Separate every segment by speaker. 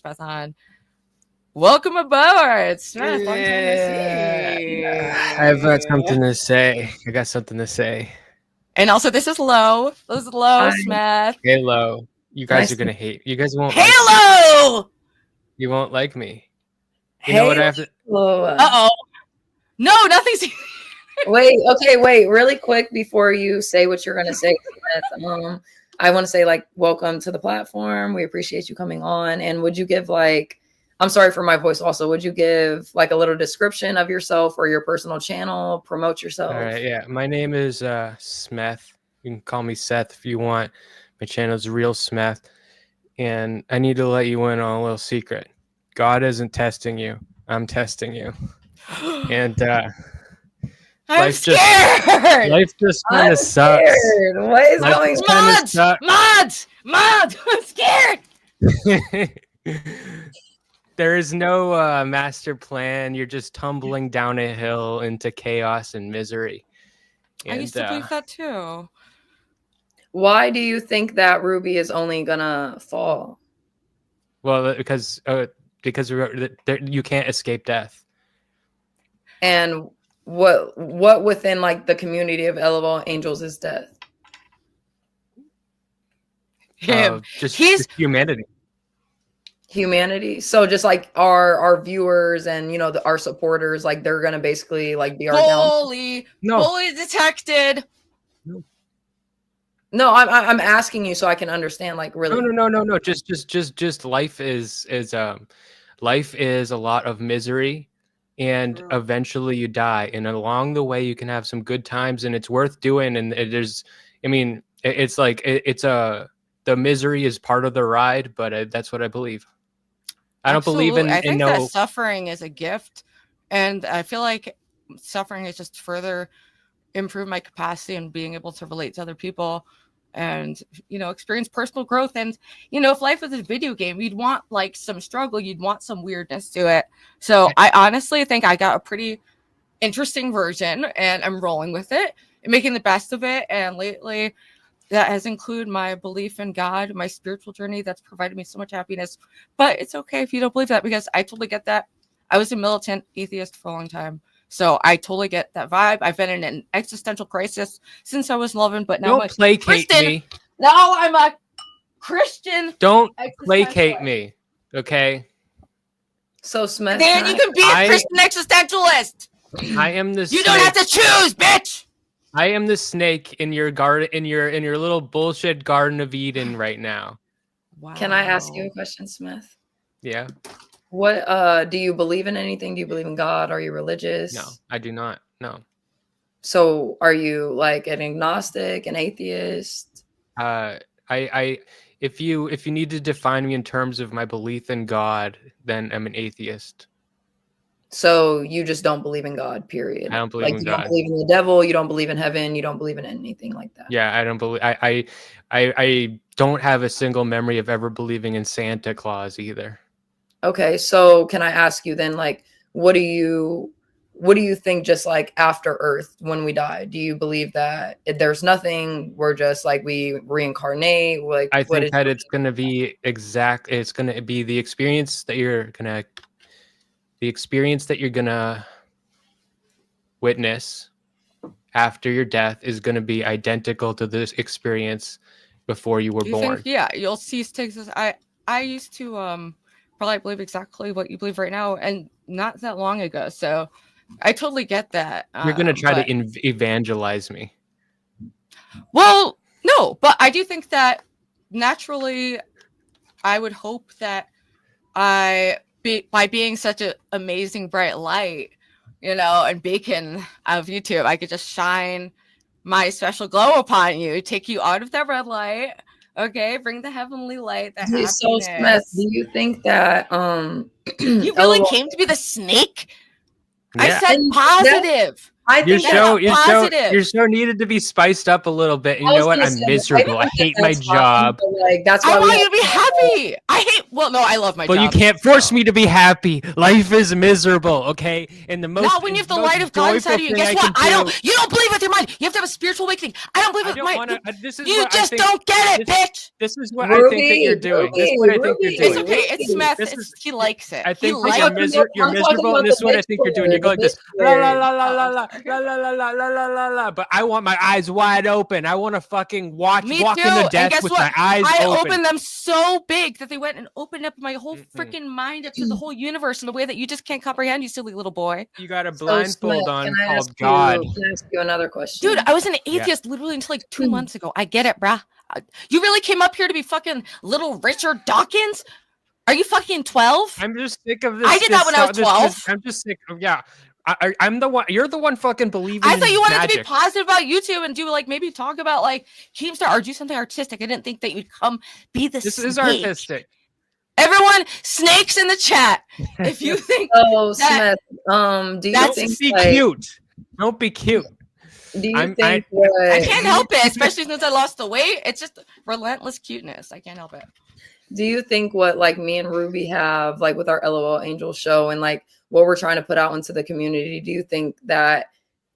Speaker 1: Smeth on. Welcome aboard, Smeth. Long time no
Speaker 2: Yeah.
Speaker 1: see.
Speaker 2: I've got something to say. I got something to say.
Speaker 1: And also, this is Low. This is Low,
Speaker 3: Hi.
Speaker 1: Smeth.
Speaker 2: Halo. You guys
Speaker 3: Nice
Speaker 2: are gonna hate. You guys won't like me.
Speaker 1: Halo!
Speaker 2: You won't like me. You know what I have to.
Speaker 1: Uh-oh. No, nothing's...
Speaker 3: Wait, really quick before you say what you're gonna say, Smith, I want to say welcome to the platform. We appreciate you coming on. And would you give I'm sorry for my voice also, would you give a little description of yourself or your personal channel, promote yourself?
Speaker 2: All right, yeah. My name is Smeth. You can call me Seth if you want. My channel is Real Smeth. And I need to let you in on a little secret. God isn't testing you. I'm testing you. And
Speaker 1: I'm scared!
Speaker 2: Life just kind of sucks.
Speaker 3: What is going on?
Speaker 1: Mods! I'm scared!
Speaker 2: There is no master plan. You're just tumbling down a hill into chaos and misery. And,
Speaker 1: I used to believe that too.
Speaker 3: Why do you think that Ruby is only gonna fall?
Speaker 2: Well, because you can't escape death.
Speaker 3: And what within the community of LOL Angelz is death?
Speaker 2: Just humanity.
Speaker 3: Humanity. So just our viewers and our supporters, they're gonna basically be our
Speaker 1: bully detected.
Speaker 3: No, I'm asking you so I can understand really.
Speaker 2: No. Just life is life is a lot of misery, and eventually you die. And along the way, you can have some good times, and it's worth doing. And the misery is part of the ride, but that's what I believe. I don't believe in.
Speaker 1: I think that suffering is a gift, and I feel like suffering has just further improved my capacity and being able to relate to other people, and experience personal growth. And if life was a video game, you'd want some struggle, you'd want some weirdness to it. So I honestly think I got a pretty interesting version, and I'm rolling with it and making the best of it. And lately, that has included my belief in God, my spiritual journey that's provided me so much happiness. But it's okay if you don't believe that, because I totally get that. I was a militant atheist for a long time, so I totally get that vibe. I've been in an existential crisis since I was 11, but now
Speaker 2: don't placate me.
Speaker 1: Now I'm a Christian.
Speaker 2: Don't placate me, okay?
Speaker 3: So Smith,
Speaker 1: then you can be a Christian existentialist.
Speaker 2: I am the.
Speaker 1: You don't have to choose, bitch.
Speaker 2: I am the snake in your garden, in your little bullshit Garden of Eden right now.
Speaker 3: Wow. Can I ask you a question, Smith?
Speaker 2: Yeah.
Speaker 3: What do you believe in anything? Do you believe in God? Are you religious?
Speaker 2: No, I do not. No.
Speaker 3: So are you an agnostic, an atheist?
Speaker 2: If you need to define me in terms of my belief in God, then I'm an atheist.
Speaker 3: So you just don't believe in God, period.
Speaker 2: I don't believe in God.
Speaker 3: You don't believe in the devil. You don't believe in heaven. You don't believe in anything like that.
Speaker 2: Yeah, I don't believe. I don't have a single memory of ever believing in Santa Claus either.
Speaker 3: Okay, so can I ask you then, what do you think just after Earth when we die? Do you believe that there's nothing? We're just we reincarnate?
Speaker 2: I think that it's going to be it's going to be the experience that you're going to witness after your death is going to be identical to this experience before you were born.
Speaker 1: You'll cease to exist. I used to probably believe exactly what you believe right now, and not that long ago. So I totally get that.
Speaker 2: You're going to try to evangelize me.
Speaker 1: Well, no, but I do think that naturally, I would hope that by being such an amazing bright light, and beacon of YouTube, I could just shine my special glow upon you, take you out of that red light, okay, bring the heavenly light.
Speaker 3: So Smith, do you think that
Speaker 1: you really came to be the snake? Yeah. I said positive.
Speaker 3: I
Speaker 2: Your
Speaker 3: think
Speaker 2: show,
Speaker 1: that's positive.
Speaker 2: your show needed to be spiced up a little bit. You
Speaker 3: I was
Speaker 2: know what?
Speaker 3: gonna
Speaker 2: I'm
Speaker 3: say,
Speaker 2: miserable. I
Speaker 3: think
Speaker 2: hate
Speaker 3: that
Speaker 2: my
Speaker 3: that's fine,
Speaker 2: job.
Speaker 3: but, like, that's why
Speaker 1: I
Speaker 3: we
Speaker 1: want
Speaker 3: have
Speaker 1: you to be happy. I hate. Well, no, I love my
Speaker 2: But
Speaker 1: job.
Speaker 2: you can't force me to be happy. Life is miserable, okay? And the
Speaker 1: Not when you have the light of God inside of you. And guess what? You don't believe with your mind. You have to have a spiritual awakening. I don't believe
Speaker 2: I
Speaker 1: with
Speaker 2: don't
Speaker 1: my
Speaker 2: want to. This is
Speaker 1: You
Speaker 2: what I
Speaker 1: just
Speaker 2: think.
Speaker 1: don't get it, bitch.
Speaker 2: This is what I think that you're doing. This is what I think you're
Speaker 1: It's
Speaker 2: doing.
Speaker 1: okay. It's Smeth.
Speaker 2: This is-
Speaker 1: He likes it.
Speaker 2: I
Speaker 1: He
Speaker 2: think that
Speaker 1: likes
Speaker 2: you're
Speaker 1: it.
Speaker 3: I'm talking
Speaker 2: miserable,
Speaker 3: about
Speaker 2: and this is
Speaker 3: the
Speaker 2: what I
Speaker 3: bitch
Speaker 2: think you're doing.
Speaker 3: word,
Speaker 2: You go
Speaker 3: the
Speaker 2: like this,
Speaker 3: bitch
Speaker 2: la la
Speaker 3: word.
Speaker 2: la la la
Speaker 1: Oh,
Speaker 2: la
Speaker 1: sorry.
Speaker 2: la la la la la la la. But I want my eyes wide open. I want to fucking walk
Speaker 1: Me
Speaker 2: in
Speaker 1: too.
Speaker 2: the
Speaker 1: And
Speaker 2: desk
Speaker 1: guess
Speaker 2: with
Speaker 1: what?
Speaker 2: my eyes
Speaker 1: I
Speaker 2: open.
Speaker 1: opened them so big that they went and opened up my whole
Speaker 2: Mm-mm.
Speaker 1: freaking mind up to the whole universe in a way that you just can't comprehend, you silly little boy.
Speaker 2: You got a
Speaker 3: So,
Speaker 2: blindfold
Speaker 3: Smith,
Speaker 2: on
Speaker 3: can I
Speaker 2: called
Speaker 3: ask
Speaker 2: God.
Speaker 3: you? Can I ask you another question?
Speaker 1: Dude, I was an
Speaker 2: Yeah.
Speaker 1: atheist literally until like 2 months ago. I get it, bruh. You really came up here to be fucking little Richard Dawkins? Are you fucking 12?
Speaker 2: I'm just sick of this.
Speaker 1: I did that when I was 12.
Speaker 2: I'm just sick of, yeah. I'm the one. You're the one fucking believing.
Speaker 1: I thought you wanted
Speaker 2: magic.
Speaker 1: to be positive about YouTube and do like maybe talk about like Keemstar or do something artistic. I didn't think that you'd come be the
Speaker 2: This
Speaker 1: snake.
Speaker 2: is artistic.
Speaker 1: Everyone, snakes in the chat. If you think
Speaker 3: So,
Speaker 1: that-
Speaker 3: Smith, do you
Speaker 2: Don't
Speaker 3: think
Speaker 2: be
Speaker 3: like,
Speaker 2: cute. Don't be cute.
Speaker 3: do you
Speaker 2: I'm-
Speaker 3: think
Speaker 1: I can't help it, especially since I lost the weight. It's just relentless cuteness. I can't help it.
Speaker 3: do you think what like me and Ruby have like with our LOL Angel show and like what we're trying to put out into the community, do you think that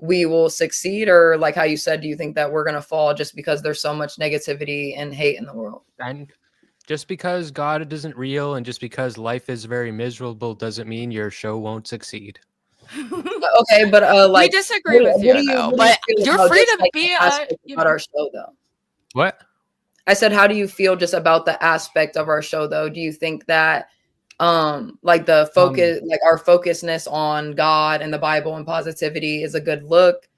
Speaker 3: we will succeed, or like how you said, do you think that we're gonna fall just because there's so much negativity and hate in the world?
Speaker 2: And just because God isn't real and just because life is very miserable doesn't mean your show won't succeed.
Speaker 3: Okay, but like
Speaker 1: we disagree with you, though. But you're
Speaker 3: feel
Speaker 1: free
Speaker 3: about just,
Speaker 1: to
Speaker 3: like,
Speaker 1: be
Speaker 3: the aspect about our show though?
Speaker 2: What?
Speaker 3: I said, how do you feel just about the aspect of our show though? Do you think that like the focus, like our focusness on God and the Bible and positivity is a good look?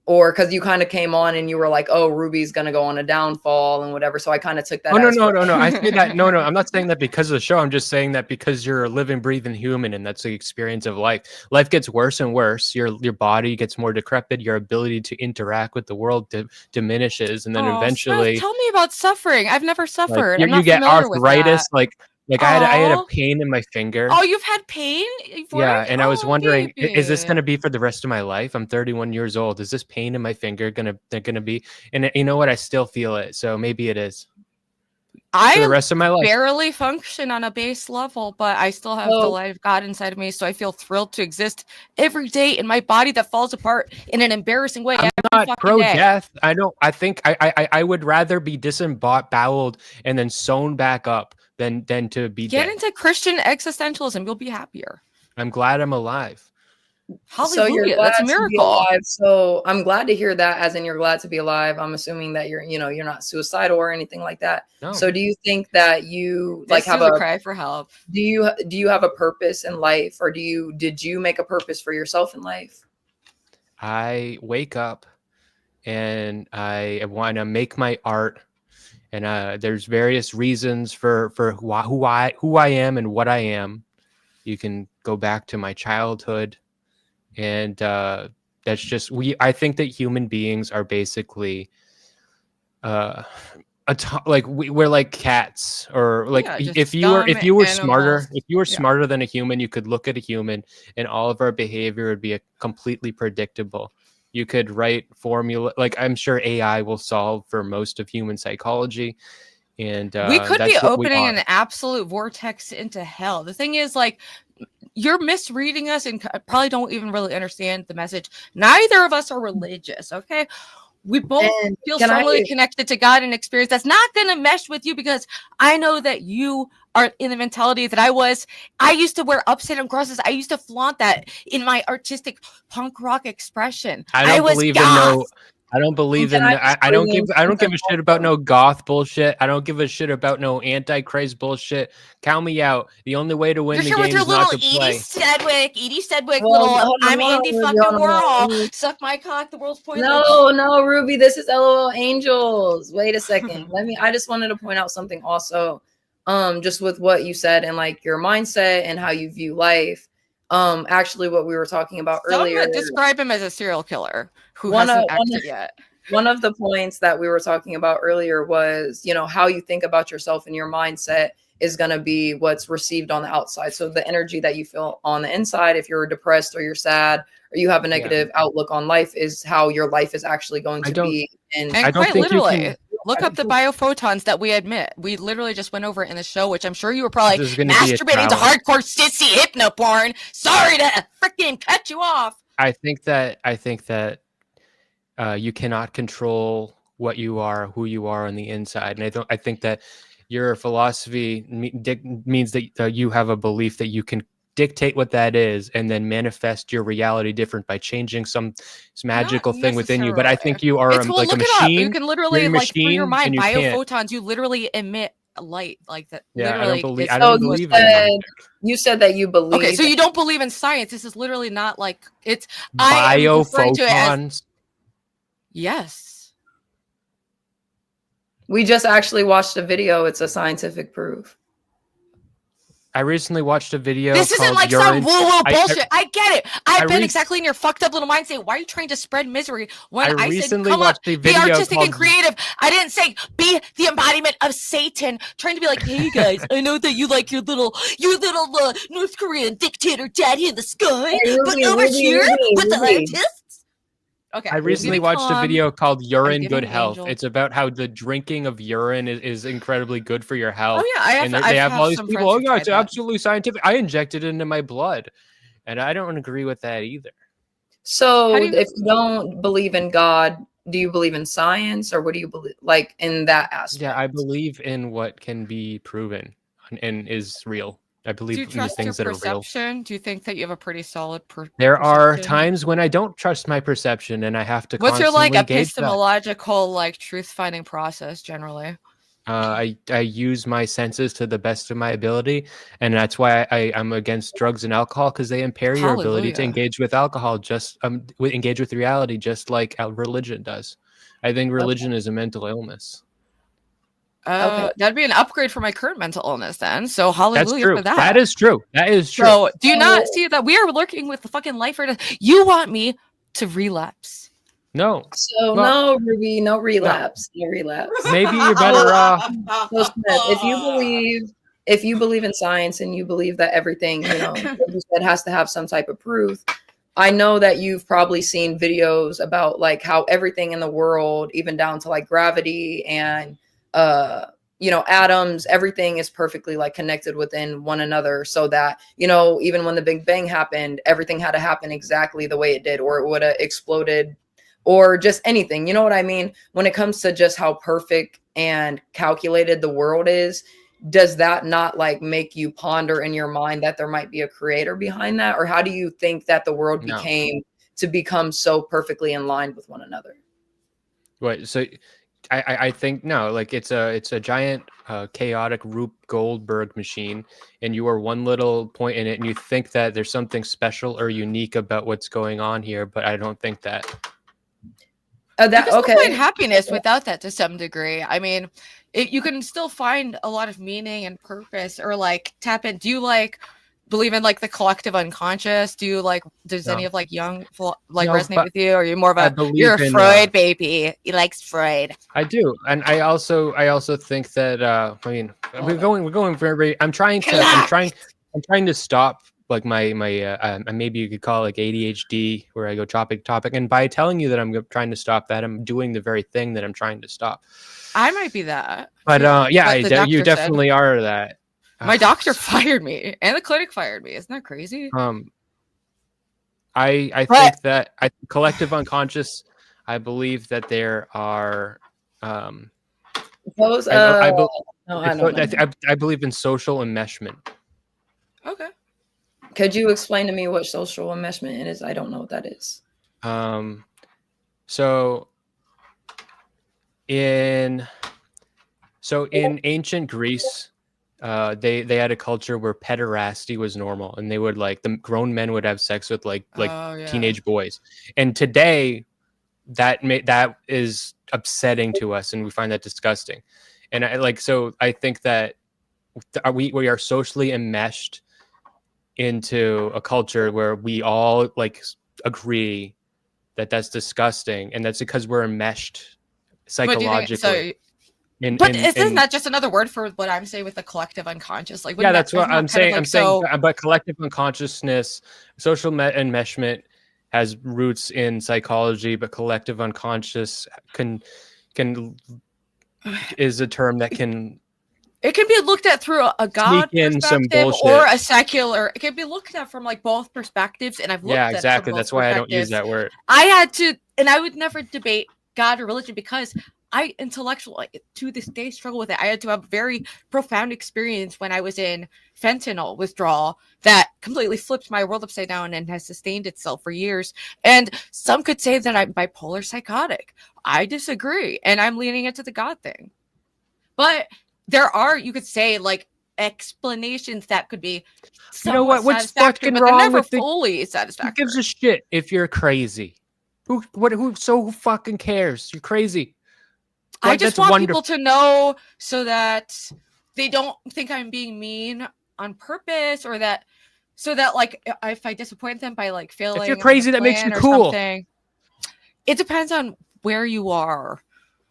Speaker 3: Or because you kind of came on and you were like, oh, Ruby's gonna go on a downfall and whatever. So I kind of took that.
Speaker 2: Oh, no. I say that. No. I'm not saying that because of the show. I'm just saying that because you're a living, breathing human, and that's the experience of life. Life gets worse and worse. Your body gets more decrepit. Your ability to interact with the world diminishes, and then eventually,
Speaker 1: Smith, tell me about suffering. I've never suffered.
Speaker 2: like,
Speaker 1: I'm not
Speaker 2: you get
Speaker 1: familiar with
Speaker 2: arthritis.
Speaker 1: that.
Speaker 2: Like I had a pain in my finger.
Speaker 1: Oh, you've had pain?
Speaker 2: Yeah, and I was wondering, is this
Speaker 1: baby.
Speaker 2: going to be for the rest of my life? I'm 31 years old. Is this pain in my finger gonna be? And you know what? I still feel it, so maybe it is for the
Speaker 1: I
Speaker 2: rest of my life.
Speaker 1: barely function on a base level, but I still have the light of God inside of me, so I feel thrilled to exist every day in my body that falls apart in an embarrassing way.
Speaker 2: I'm not pro-death. I think I would rather be disemboweled and then sewn back up than to be
Speaker 1: Get
Speaker 2: dead.
Speaker 1: into Christian existentialism. You'll be happier.
Speaker 2: I'm glad I'm alive.
Speaker 1: Hallelujah.
Speaker 3: So you're glad
Speaker 1: That's a
Speaker 3: to be
Speaker 1: miracle.
Speaker 3: alive. So I'm glad to hear that, as in you're glad to be alive. I'm assuming that you're not suicidal or anything like that.
Speaker 2: No.
Speaker 3: So do you think that you like
Speaker 1: This
Speaker 3: have
Speaker 1: is
Speaker 3: a
Speaker 1: cry for help?
Speaker 3: do you have a purpose in life, or did you make a purpose for yourself in life?
Speaker 2: I wake up and I want to make my art, and there's various reasons for who I am and what I am. You can go back to my childhood, and that's just I think that human beings are basically we're like cats, or like if you were smarter than a human, you could look at a human and all of our behavior would be completely predictable. You could write formula, like I'm sure AI will solve for most of human psychology. And
Speaker 1: we could be opening an absolute vortex into hell. The thing is, like, you're misreading us and probably don't even really understand the message. Neither of us are religious, okay? We both feel strongly connected to God and experience. That's not going to mesh with you, because I know that you are in the mentality that I was. I used to wear upside down crosses. I used to flaunt that in my artistic punk rock expression. I don't believe in
Speaker 2: I don't give a shit about no goth bullshit. I don't give a shit about no antichrist bullshit. Count me out. The only way to win the game is not to play.
Speaker 1: Edie Sedgwick, I'm Andy fucking Warhol. Suck my cock. The world's pointless.
Speaker 3: No, Ruby. This is LOL Angels. Wait a second. I just wanted to point out something also. Just with what you said and like your mindset and how you view life. Actually, what we were talking about earlier.
Speaker 1: Describe him as a serial killer who hasn't acted yet.
Speaker 3: One of the points that we were talking about earlier was, how you think about yourself and your mindset is going to be what's received on the outside. So the energy that you feel on the inside, if you're depressed or you're sad or you have a negative outlook on life, is how your life is actually going to be.
Speaker 1: And
Speaker 2: I don't
Speaker 1: quite
Speaker 2: think
Speaker 1: literally, look up the biophotons that we emit. We literally just went over it in the show, which I'm sure you were probably masturbating to hardcore sissy hypno porn. Sorry to freaking cut you off.
Speaker 2: I think that you cannot control what you are, who you are on the inside, and I think that your philosophy means that you have a belief that you can dictate what that is and then manifest your reality different by changing some magical thing within you. But I think you are like a machine.
Speaker 1: You can literally, like, through your mind, biophotons, you literally emit light like that.
Speaker 2: Yeah,
Speaker 1: literally,
Speaker 2: I don't believe in that.
Speaker 3: You said that you believe.
Speaker 1: Okay, so you don't believe in science. This is literally not like it's
Speaker 2: biophotons.
Speaker 1: Yes.
Speaker 3: We just actually watched a video. It's a scientific proof.
Speaker 2: I recently watched a video.
Speaker 1: This isn't like some woo-woo bullshit. I get it. I've been exactly in your fucked up little mind saying, why are you trying to spread misery? When I said, come on, be artistic and creative. I didn't say be the embodiment of Satan, trying to be like, hey guys, I know that you like your little North Korean dictator daddy in the sky, but over here with the artists. Okay.
Speaker 2: I recently watched a video called Urine Good Health. It's about how the drinking of urine is incredibly good for your health.
Speaker 1: Oh yeah,
Speaker 2: they have all these people. Oh yeah, it's absolutely scientific. I injected it into my blood, and I don't agree with that either.
Speaker 3: So if you don't believe in God, do you believe in science, or what do you believe, like, in that aspect?
Speaker 2: Yeah, I believe in what can be proven and is real. I believe in the things that are real.
Speaker 1: Do you think that you have a pretty solid
Speaker 2: There are times when I don't trust my perception and I have to
Speaker 1: What's your like
Speaker 3: epistemological
Speaker 1: like truth-finding process generally?
Speaker 2: I use my senses to the best of my ability, and that's why I'm against drugs and alcohol, because they impair your ability to engage with alcohol, engage with reality, just like religion does. I think religion is a mental illness.
Speaker 1: That'd be an upgrade for my current mental illness then. So hallelujah for that.
Speaker 2: That is true. That is true.
Speaker 1: So do you not see that we are lurking with the fucking life or death? You want me to relapse?
Speaker 2: No.
Speaker 3: So no, Ruby, no relapse. No relapse.
Speaker 2: Maybe you're better off.
Speaker 3: So Smith, if you believe in science and you believe that everything, that has to have some type of proof, I know that you've probably seen videos about like how everything in the world, even down to like gravity and atoms, everything is perfectly like connected within one another, so that, even when the Big Bang happened, everything had to happen exactly the way it did, or it would have exploded, or just anything. You know what I mean? When it comes to just how perfect and calculated the world is, does that not like make you ponder in your mind that there might be a creator behind that? Or how do you think that the world become so perfectly in line with one another?
Speaker 2: Right. So I think no, like it's a giant chaotic Rube Goldberg machine, and you are one little point in it, and you think that there's something special or unique about what's going on here, but I don't think that.
Speaker 1: You can still find happiness without that to some degree. I mean, you can still find a lot of meaning and purpose, or like tap in. Do you like believe in like the collective unconscious? Do you like, does any of like Jung resonate with you? Or are you more of you're a Freud baby? He likes Freud.
Speaker 2: I do. And I also think that we're going very, I'm trying to stop like my maybe you could call it like ADHD, where I go topic, and by telling you that I'm trying to stop that, I'm doing the very thing that I'm trying to stop.
Speaker 1: I might be that.
Speaker 2: But you definitely are that.
Speaker 1: My doctor fired me, and the clinic fired me. Isn't that crazy?
Speaker 2: I think that collective unconscious. I believe that there are. I believe in social enmeshment.
Speaker 1: Okay.
Speaker 3: Could you explain to me what social enmeshment is? I don't know what that is.
Speaker 2: So in ancient Greece, they had a culture where pederasty was normal, and they would the grown men would have sex with teenage boys. And today that is upsetting to us, and we find that disgusting. And I think that we are socially enmeshed into a culture where we all agree that that's disgusting, and that's because we're enmeshed psychologically.
Speaker 1: But isn't that just another word for what I'm saying with the collective unconscious? Like,
Speaker 2: yeah, that's what I'm saying. I'm saying,
Speaker 1: so...
Speaker 2: but collective unconsciousness, social enmeshment has roots in psychology, but collective unconscious can is a term that can.
Speaker 1: It can be looked at through a God perspective or a secular. It can be looked at from like both perspectives, and I've looked at
Speaker 2: exactly. That's why I don't use that word.
Speaker 1: I had to, and I would never debate God or religion because I intellectually, to this day, struggle with it. I had to have a very profound experience when I was in fentanyl withdrawal that completely flipped my world upside down and has sustained itself for years. And some could say that I'm bipolar psychotic. I disagree, and I'm leaning into the God thing. But there are, you could say, like, explanations that could be,
Speaker 2: you know what? What's fucking wrong with
Speaker 1: fully satisfactory.
Speaker 2: Who gives a shit if you're crazy? Who fucking cares? You're crazy.
Speaker 1: I just want people to know so that they don't think I'm being mean on purpose, or that so that like if I disappoint them by like failing.
Speaker 2: If you're crazy, that makes you cool.
Speaker 1: It depends on where you are.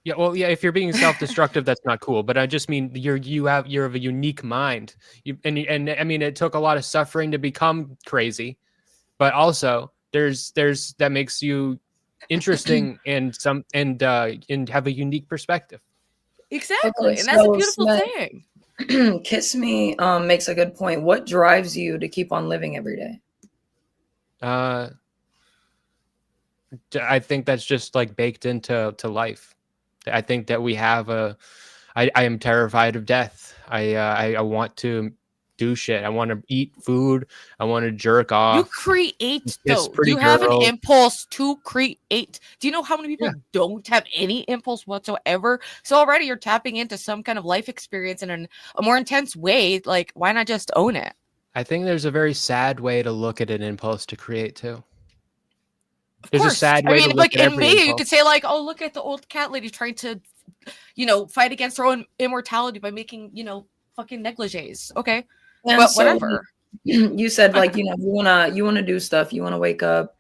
Speaker 2: Yeah, well, yeah. If you're being self-destructive, that's not cool. But I just mean you're of a unique mind. And I mean, it took a lot of suffering to become crazy, but also there's that makes you interesting and have a unique perspective.
Speaker 1: Exactly, and that's a beautiful thing.
Speaker 3: Kiss Me makes a good point. What drives you to keep on living every day?
Speaker 2: I think that's just like baked into life. I think that we have I am terrified of death. I want to do shit. I want to eat food. I want to jerk off.
Speaker 1: You create, though. You have an impulse to create. Do you know how many people don't have any impulse whatsoever? So already you're tapping into some kind of life experience in a more intense way. Like, why not just own it?
Speaker 2: I think there's a very sad way to look at an impulse to create, too.
Speaker 1: There's a sad way to look at every impulse. You could say, like, oh, look at the old cat lady trying to, fight against her own immortality by making, fucking negligees. Okay.
Speaker 3: And
Speaker 1: but whatever.
Speaker 3: You said, like, you wanna do stuff, you wanna wake up,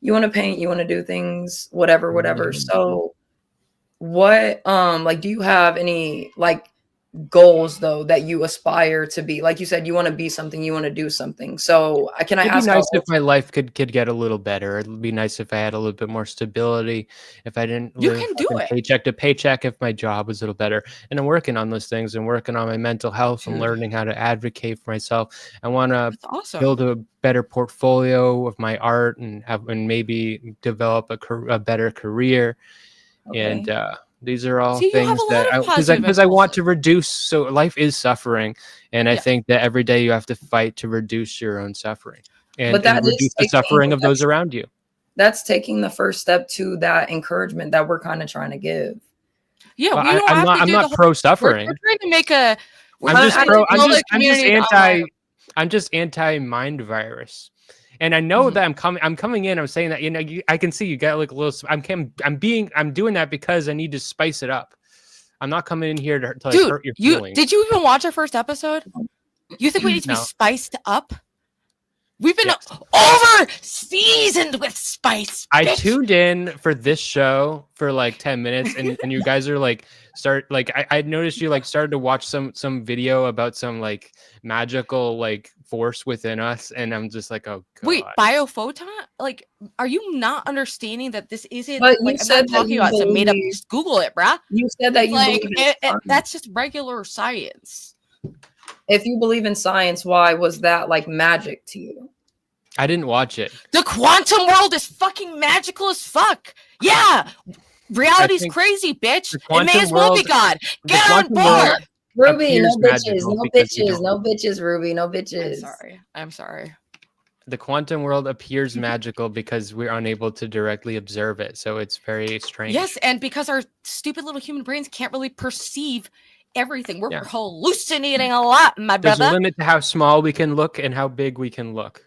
Speaker 3: you wanna paint, you wanna do things, whatever. So what do you have any like goals though that you aspire to be? Like you said, you want to be something, you want to do something. So it'd be
Speaker 2: nice if my life could get a little better. It'd be nice if I had a little bit more stability, if I didn't live paycheck to paycheck, if my job was a little better. And I'm working on those things and working on my mental health and learning how to advocate for myself. I want to build a better portfolio of my art and maybe develop a better career. And these are all things that because I want to reduce. So life is suffering, and I think that every day you have to fight to reduce your own suffering and reduce the suffering of those around you.
Speaker 3: That's taking the first step to that encouragement that we're kind of trying to give.
Speaker 1: Yeah,
Speaker 2: well, I'm not pro suffering.
Speaker 1: We're trying to make a.
Speaker 2: I'm just anti mind virus. And I know that I'm coming in. I'm saying that, I can see you got like a little, I'm doing that because I need to spice it up. I'm not coming in here to hurt your feelings.
Speaker 1: Did you even watch our first episode? You think we need to be spiced up? We've been over seasoned with spice.
Speaker 2: I tuned in for this show for like 10 minutes and you guys are like, I noticed you like started to watch some video about some like magical like force within us, and I'm just like, oh god.
Speaker 1: Wait, biophoton? Like, are you not understanding that this isn't?
Speaker 3: But
Speaker 1: like, I'm not talking about some made up. Just Google it, bruh.
Speaker 3: You said that
Speaker 1: that's just regular science.
Speaker 3: If you believe in science, why was that like magic to you?
Speaker 2: I didn't watch it.
Speaker 1: The quantum world is fucking magical as fuck. Yeah. Reality's crazy, bitch. It may as well be God. Get on board.
Speaker 3: Ruby, no bitches, Ruby, no bitches.
Speaker 1: I'm sorry.
Speaker 2: The quantum world appears magical because we're unable to directly observe it. So it's very strange.
Speaker 1: Yes, and because our stupid little human brains can't really perceive everything. We're hallucinating a lot, my brother.
Speaker 2: There's a limit to how small we can look and how big we can look.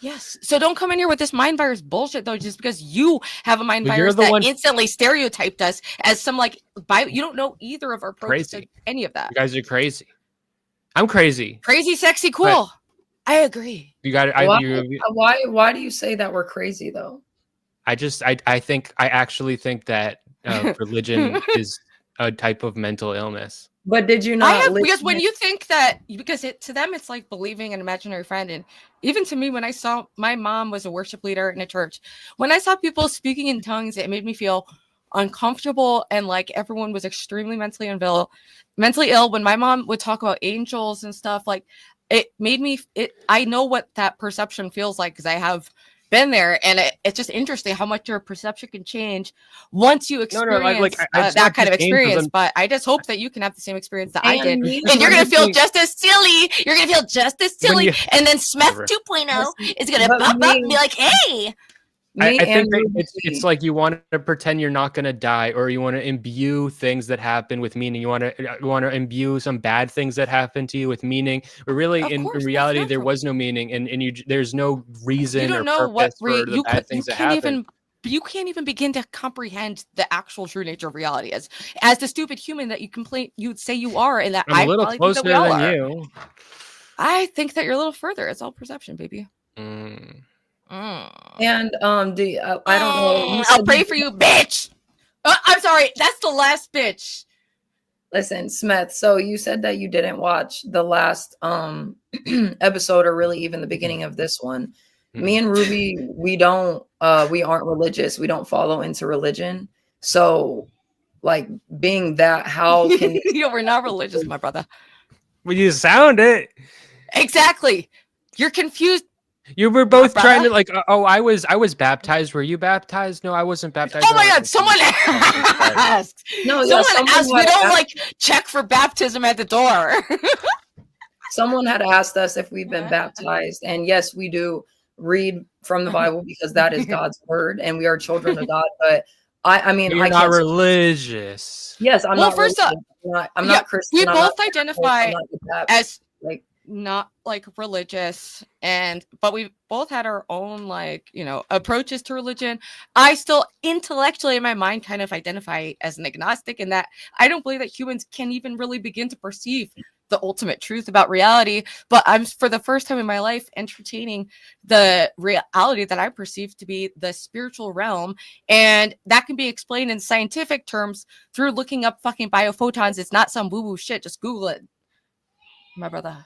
Speaker 1: Yes. So don't come in here with this mind virus bullshit, though, just because you have a mind virus that instantly stereotyped us as some like you don't know either of our approaches to any of that.
Speaker 2: You guys are crazy. I'm crazy.
Speaker 1: Crazy, sexy, cool. But I agree.
Speaker 2: You got it.
Speaker 3: Why do you say that we're crazy though?
Speaker 2: I actually think that religion is a type of mental illness.
Speaker 3: But did you
Speaker 1: I
Speaker 3: not
Speaker 1: have, because
Speaker 3: listen?
Speaker 1: when you think that, because to them it's like believing an imaginary friend, and even to me, when I saw, my mom was a worship leader in a church, when I saw people speaking in tongues, it made me feel uncomfortable, and like everyone was extremely mentally ill. When my mom would talk about angels and stuff, like it made me, I know what that perception feels like because I have been there, and it's just interesting how much your perception can change once you experience that kind of experience. But I just hope that you can have the same experience that I did, and you're gonna feel just as silly. You're gonna feel just as silly, and then Smeth 2.0 is gonna pop up and be like, "Hey."
Speaker 2: I think it's like you want to pretend you're not going to die, or you want to imbue things that happen with meaning. You want to imbue some bad things that happen to you with meaning. But really, in reality, there was no meaning, and there's no reason
Speaker 1: you don't
Speaker 2: or
Speaker 1: know
Speaker 2: purpose for the bad things that happen.
Speaker 1: You can't even begin to comprehend the actual true nature of reality as the stupid human that you'd say you are, and that
Speaker 2: I'm a little closer than you.
Speaker 1: I think that you're a little further. It's all perception, baby.
Speaker 3: And I don't know.
Speaker 1: I'll pray for you, bitch. I'm sorry. That's the last bitch.
Speaker 3: Listen, Smeth. So you said that you didn't watch the last episode, or really even the beginning of this one. Me and Ruby, we aren't religious. We don't follow into religion. So, like, being that, how can
Speaker 1: we're not religious, my brother.
Speaker 2: Well, you sound it.
Speaker 1: Exactly. You're confused.
Speaker 2: You were both trying to like, I was baptized. Were you baptized? No, I wasn't baptized.
Speaker 1: Oh my God, someone asked.
Speaker 3: No,
Speaker 1: someone asked. We don't like check for baptism at the door.
Speaker 3: Someone had asked us if we've been baptized, and yes, we do read from the Bible because that is God's word, and we are children of God. But I mean,
Speaker 2: you're not religious.
Speaker 3: Yes, I'm not. First up, I'm not Christian.
Speaker 1: We both identify as like not like religious, but we both had our own approaches to religion. I still intellectually in my mind kind of identify as an agnostic, in that I don't believe that humans can even really begin to perceive the ultimate truth about reality. But I'm, for the first time in my life, entertaining the reality that I perceive to be the spiritual realm, and that can be explained in scientific terms through looking up fucking biophotons. It's not some woo-woo shit. Just Google it, my brother.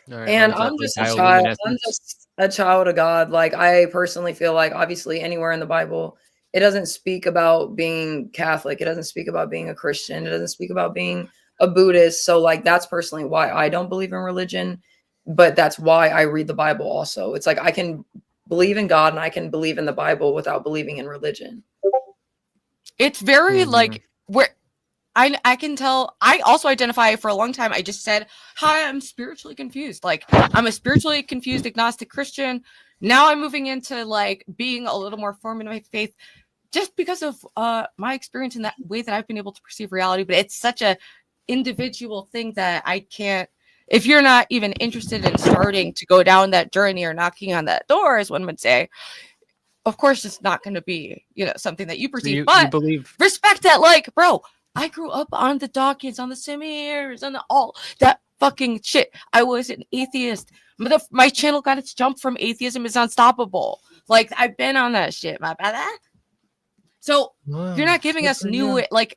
Speaker 3: Right, and I'm just a child. I'm just a child of God. Like, I personally feel like, obviously, anywhere in the Bible, it doesn't speak about being Catholic. It doesn't speak about being a Christian. It doesn't speak about being a Buddhist. So, like, that's personally why I don't believe in religion. But that's why I read the Bible also. It's like I can believe in God and I can believe in the Bible without believing in religion.
Speaker 1: It's very like where I can tell. I also identify, for a long time, I just said, hi, I'm spiritually confused. Like, I'm a spiritually confused agnostic Christian. Now I'm moving into like being a little more firm in my faith, just because of my experience in that way that I've been able to perceive reality. But it's such a individual thing that I can't, if you're not even interested in starting to go down that journey or knocking on that door, as one would say, of course it's not going to be, something that you perceive. But you believe, respect that, like, bro, I grew up on the Dawkins, on the Samirs, on all that fucking shit. I was an atheist. My channel got its jump from Atheism is Unstoppable. Like, I've been on that shit, my brother. So you're not giving us new, like,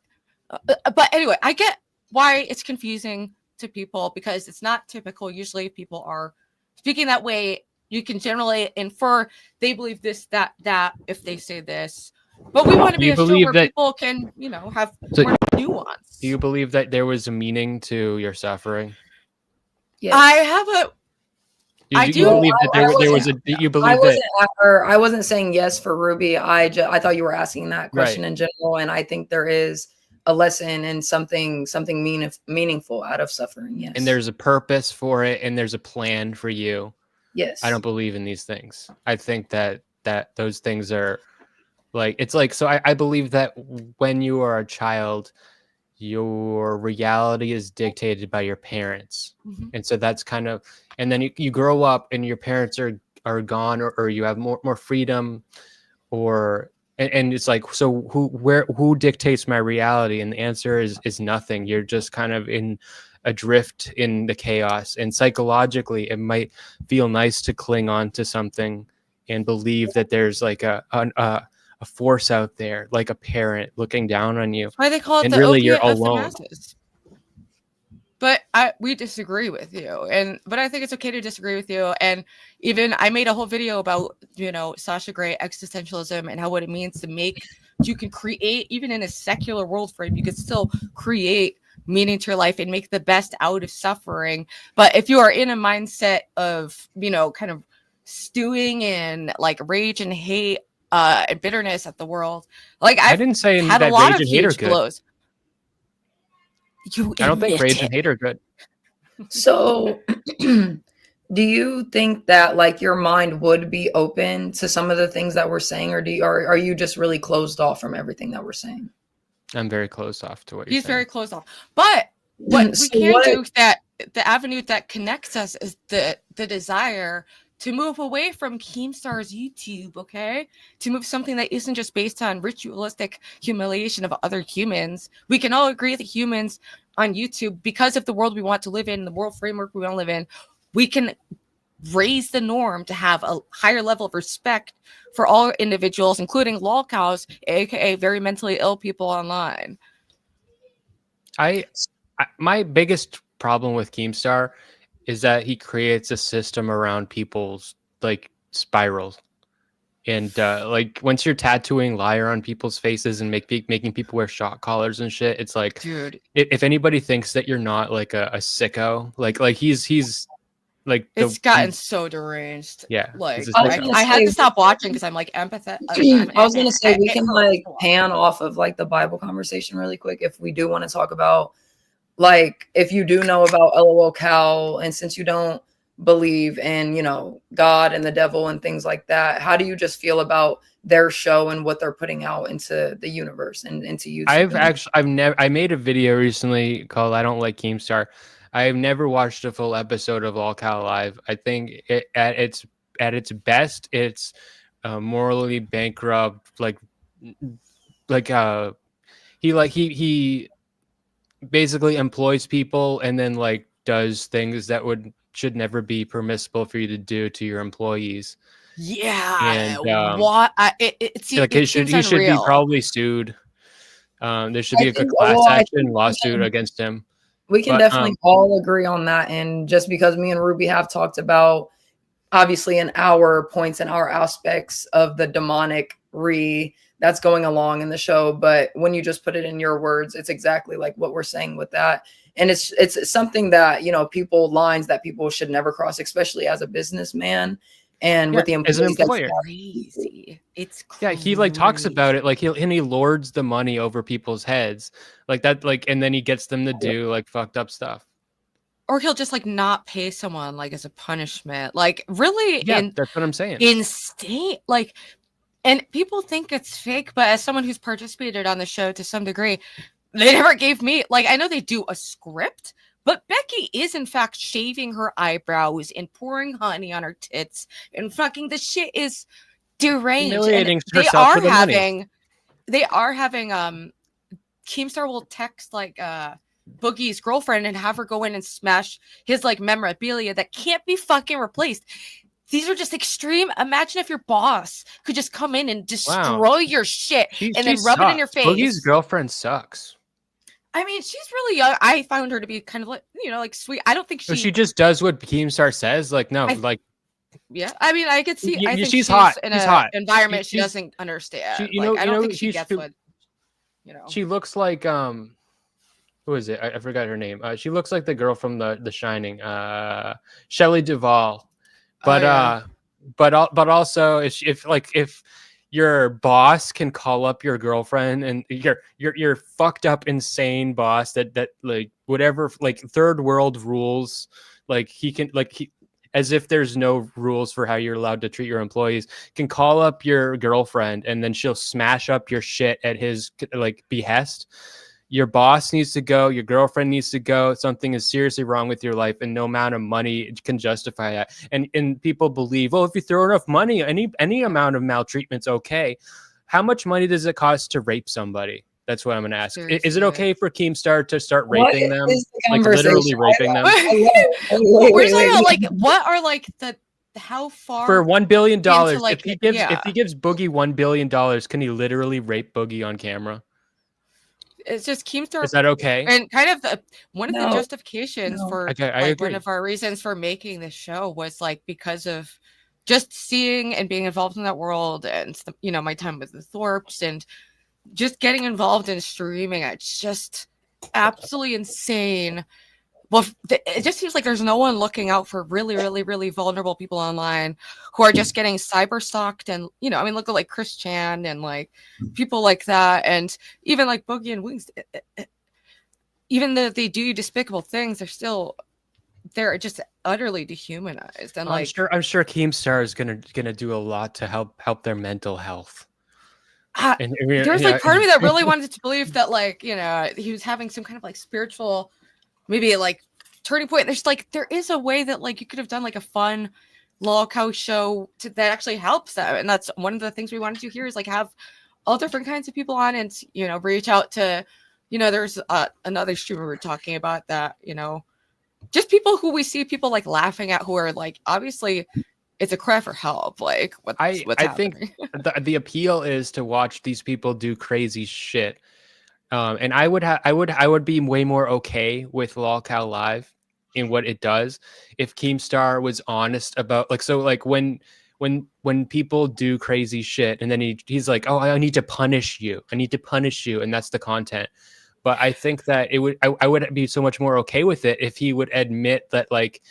Speaker 1: but anyway, I get why it's confusing to people, because it's not typical. Usually people are speaking that way. You can generally infer they believe this, that, if they say this. But we want to be a show where people can, have more nuance.
Speaker 2: Do you believe that there was a meaning to your suffering?
Speaker 3: Yes.
Speaker 1: I have a...
Speaker 2: I do believe that there was a... You believe
Speaker 3: I wasn't saying yes for Ruby. I thought you were asking that question in general, and I think there is a lesson and something meaningful out of suffering. Yes.
Speaker 2: And there's a purpose for it, and there's a plan for you.
Speaker 3: Yes.
Speaker 2: I don't believe in these things. I think that those things are like, it's like, so I believe that when you are a child, your reality is dictated by your parents. And so that's kind of, and then you grow up and your parents are gone, or you have more freedom, and it's like, so who dictates my reality? And the answer is nothing. You're just kind of adrift in the chaos. And psychologically, it might feel nice to cling on to something and believe that there's like a a force out there, like a parent looking down on you.
Speaker 1: That's why they call it
Speaker 2: And
Speaker 1: the
Speaker 2: really, you're
Speaker 1: opiate of the
Speaker 2: alone.
Speaker 1: masses. But we disagree with you, but I think it's okay to disagree with you. And even I made a whole video about, you know, Sasha Grey existentialism and how what it means to make, you can create, even in a secular world frame, you could still create meaning to your life and make the best out of suffering. But if you are in a mindset of, you know, kind of stewing in like rage and hate and bitterness at the world, like
Speaker 2: I didn't say
Speaker 1: had
Speaker 2: that
Speaker 1: a lot
Speaker 2: rage
Speaker 1: of
Speaker 2: and hate are
Speaker 1: huge
Speaker 2: good.
Speaker 1: blows.
Speaker 2: I don't think rage and hate are good.
Speaker 3: So do you think that like your mind would be open to some of the things that we're saying, or are you just really closed off from everything that we're saying?
Speaker 2: I'm very closed off to what you're
Speaker 1: He's
Speaker 2: saying.
Speaker 1: very closed off. But what
Speaker 3: So
Speaker 1: we can
Speaker 3: what-
Speaker 1: do, that the avenue that connects us is the desire to move away from Keemstar's YouTube, okay? To move something that isn't just based on ritualistic humiliation of other humans. We can all agree that humans on YouTube, because of the world we want to live in, the world framework we want to live in, we can raise the norm to have a higher level of respect for all individuals, including lol cows, aka very mentally ill people online.
Speaker 2: My biggest problem with Keemstar is that he creates a system around people's like spirals. And like once you're tattooing liar on people's faces and making people wear shock collars and shit, it's like,
Speaker 1: dude,
Speaker 2: if anybody thinks that you're not like a sicko, like he's like
Speaker 1: it's gotten so deranged.
Speaker 2: Yeah,
Speaker 1: like
Speaker 2: it's a sicko.
Speaker 1: I had to stop watching because I'm like empathetic.
Speaker 3: I was gonna say we can like pan off of like the Bible conversation really quick if we do want to talk about, like, if you do know about LOL Cal, and since you don't believe in, you know, God and the devil and things like that, how do you just feel about their show and what they're putting out into the universe and into YouTube?
Speaker 2: I made a video recently called "I Don't Like Keemstar." I've never watched a full episode of LOL Cal live. I think at its best, it's morally bankrupt. He basically employs people and then like does things that should never be permissible for you to do to your employees.
Speaker 1: Yeah,
Speaker 2: and
Speaker 1: what
Speaker 2: he should be probably sued. There should be a class action lawsuit against him.
Speaker 3: We can definitely all agree on that. And just because me and Ruby have talked about, obviously, in our points and our aspects of the demonic that's going along in the show, but when you just put it in your words, it's exactly like what we're saying with that. And it's something that, you know, lines that people should never cross, especially as a businessman and with the employees.
Speaker 2: As an employer.
Speaker 1: Crazy. It's crazy.
Speaker 2: Yeah, he like talks about it like he lords the money over people's heads like that, like, and then he gets them to do like fucked up stuff.
Speaker 1: Or he'll just like not pay someone like as a punishment. Like really,
Speaker 2: yeah, that's what I'm saying.
Speaker 1: Insane. Like, and people think it's fake, but as someone who's participated on the show to some degree, they never gave me, like, I know they do a script, but Becky is in fact shaving her eyebrows and pouring honey on her tits, and fucking the shit is deranged.
Speaker 2: Humiliating
Speaker 1: They
Speaker 2: herself
Speaker 1: are
Speaker 2: for the
Speaker 1: having
Speaker 2: money.
Speaker 1: Keemstar will text like Boogie's girlfriend and have her go in and smash his like memorabilia that can't be fucking replaced. These are just extreme. Imagine if your boss could just come in and destroy your shit and then rub it in your face.
Speaker 2: Boogie's girlfriend sucks.
Speaker 1: I mean, she's really young. I found her to be kind of like, you know, like sweet. I don't think
Speaker 2: she just does what Keemstar says. Like, no,
Speaker 1: yeah. I mean, I could see. I think
Speaker 2: she's hot.
Speaker 1: In
Speaker 2: she's
Speaker 1: an
Speaker 2: hot.
Speaker 1: environment she doesn't understand. I don't think she gets what, you know.
Speaker 2: She looks like who is it? I forgot her name. She looks like the girl from the Shining, Shelley Duvall. But but also if your boss can call up your girlfriend and your fucked up insane boss that like whatever like third world rules, like he can as if there's no rules for how you're allowed to treat your employees, can call up your girlfriend and then she'll smash up your shit at his like behest. Your boss needs to go. Your girlfriend needs to go. Something is seriously wrong with your life, and no amount of money can justify that. And people believe, if you throw enough money, any amount of maltreatment's okay. How much money does it cost to rape somebody? That's what I'm going to ask.
Speaker 1: Seriously.
Speaker 2: Is it okay for Keemstar to start raping them, like literally raping them?
Speaker 1: We're talking about like what are like the how far
Speaker 2: For $1 billion,
Speaker 1: into, like,
Speaker 2: if
Speaker 1: yeah.
Speaker 2: he gives Boogie $1 billion, can he literally rape Boogie on camera?
Speaker 1: It's just Keemstar,
Speaker 2: Is that okay?
Speaker 1: and kind of one of the
Speaker 3: No.
Speaker 1: justifications
Speaker 3: No.
Speaker 1: for
Speaker 2: Okay, I
Speaker 1: like
Speaker 2: agree.
Speaker 1: one of our reasons for making this show was like because of just seeing and being involved in that world, and you know, my time with the Thorpes and just getting involved in streaming. It's just absolutely insane. Well, it just seems like there's no one looking out for really, really, really vulnerable people online who are just getting cyber stalked. And, you know, I mean, look at like Chris Chan and like people like that. And even like Boogie and Wings, even though they do despicable things, they're just utterly dehumanized. And
Speaker 2: I'm sure Keemstar is gonna do a lot to help their mental health. And
Speaker 1: there's like part of me that really wanted to believe that, like, you know, he was having some kind of like spiritual, maybe like turning point. There is a way that like you could have done like a fun LOL Cow show that actually helps them. And that's one of the things we wanted to hear, is like have all different kinds of people on, and, you know, reach out to, you know, there's another streamer we're talking about that, you know, just people who we see people like laughing at, who are like, obviously it's a cry for help. Like what's
Speaker 2: I
Speaker 1: happening?
Speaker 2: think the appeal is to watch these people do crazy shit. And I would be way more okay with LOL Cow Live in what it does if Keemstar was honest about, like, so like when people do crazy shit and then he's like, oh, I need to punish you, and that's the content. But I think that I would be so much more okay with it if he would admit that, like,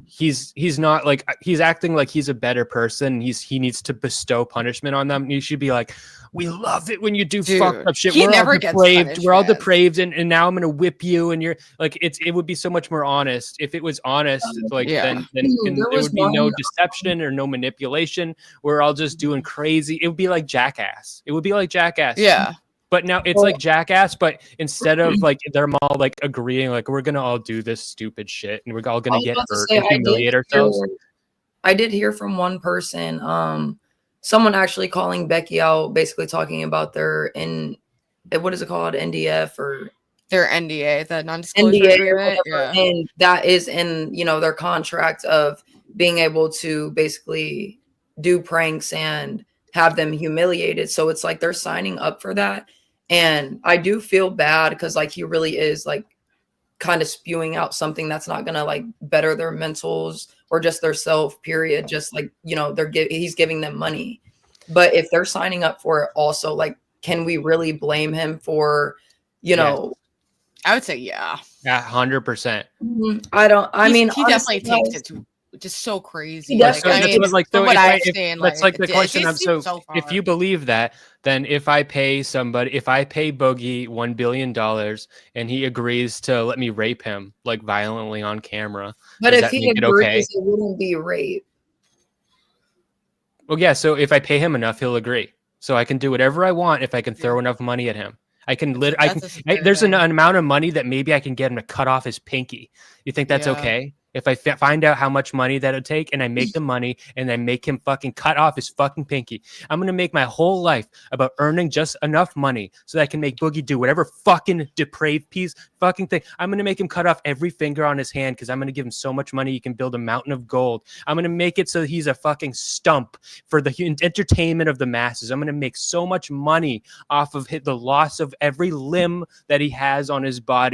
Speaker 2: he's not, like, he's acting like he's a better person. He needs to bestow punishment on them. You should be like, we love it when you do fucked up shit. We're all depraved, and now I'm gonna whip you, and you're like, it would be so much more honest if it was honest. Like, then there would be no deception or no manipulation. We're all just doing crazy. It would be like Jackass.
Speaker 1: Yeah.
Speaker 2: But now it's like Jackass, but instead of like they're all like agreeing, like, we're gonna all do this stupid shit and we're all gonna get hurt and humiliate ourselves.
Speaker 3: I did hear from one person, someone actually calling Becky out, basically talking about their what is it called, NDF, or
Speaker 1: their NDA, the non-disclosure agreement,
Speaker 3: and that is in, you know, their contract of being able to basically do pranks and have them humiliated. So it's like they're signing up for that. And I do feel bad because, like, he really is like kind of spewing out something that's not gonna like better their mentals or just their self, period. Just like, you know, he's giving them money. But if they're signing up for it also, like, can we really blame him for, you know?
Speaker 1: I would say yeah.
Speaker 2: 100%.
Speaker 3: I mean,
Speaker 1: he definitely takes it to just so crazy.
Speaker 2: That's like the question. So if you believe that, then if I pay Boogie $1 billion and he agrees to let me rape him like violently on camera,
Speaker 3: but if he agrees, it wouldn't be rape.
Speaker 2: Well, yeah. So if I pay him enough, he'll agree. So I can do whatever I want if I can throw enough money at him. There's an amount of money that maybe I can get him to cut off his pinky. You think that's okay? If I find out how much money that would take and I make the money and I make him fucking cut off his fucking pinky, I'm going to make my whole life about earning just enough money so that I can make Boogie do whatever fucking depraved fucking thing. I'm going to make him cut off every finger on his hand because I'm going to give him so much money he can build a mountain of gold. I'm going to make it so he's a fucking stump for the entertainment of the masses. I'm going to make so much money off of the loss of every limb that he has on his body.